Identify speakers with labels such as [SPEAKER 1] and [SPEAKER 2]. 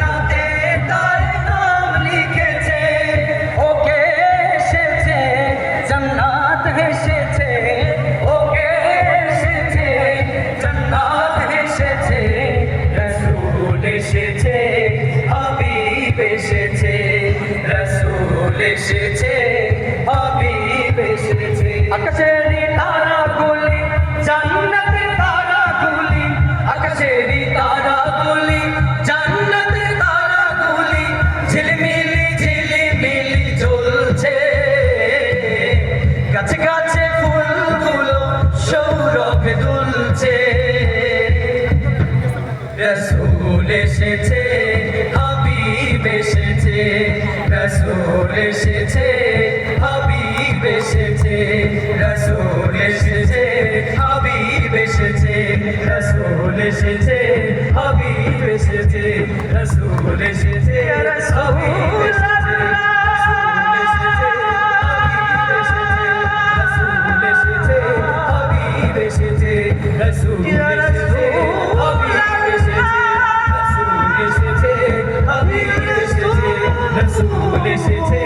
[SPEAKER 1] জান্নাতে তার নাম লিখেছে। ওকে এসেছে জান্নাত হেসেছে, ওকে এসেছে জান্নাত হেসেছে। রাসূল এসেছে, হাবিব এসেছে, রাসূল এসেছে, হাবিব এসেছে। আকাশের তারাগুলি জান্নাতের তারাগুলি, আকাশের তারাগুলি জান্নাতের তারাগুলি ঝিলমিলি ঝিলিমিলি জ্বলছে। গাছে গাছে ফুলগুলো সৌরভে দুলছে। রাসূল এসেছে, হাবিব এসেছে, রাসূল এসেছে, হাবিব এসেছে, রাসূল এসেছে, হাবিব এসেছে, রাসূল এসেছে, হাবিব এসেছে, রাসূল এসেছে, হাবিব এসেছে, রাসূল এসেছে, হাবিব এসেছে, রাসূল এসেছে, হাবিব এসেছে, রাসূল এসেছে, হাবিব এসেছে, রাসূল এসেছে,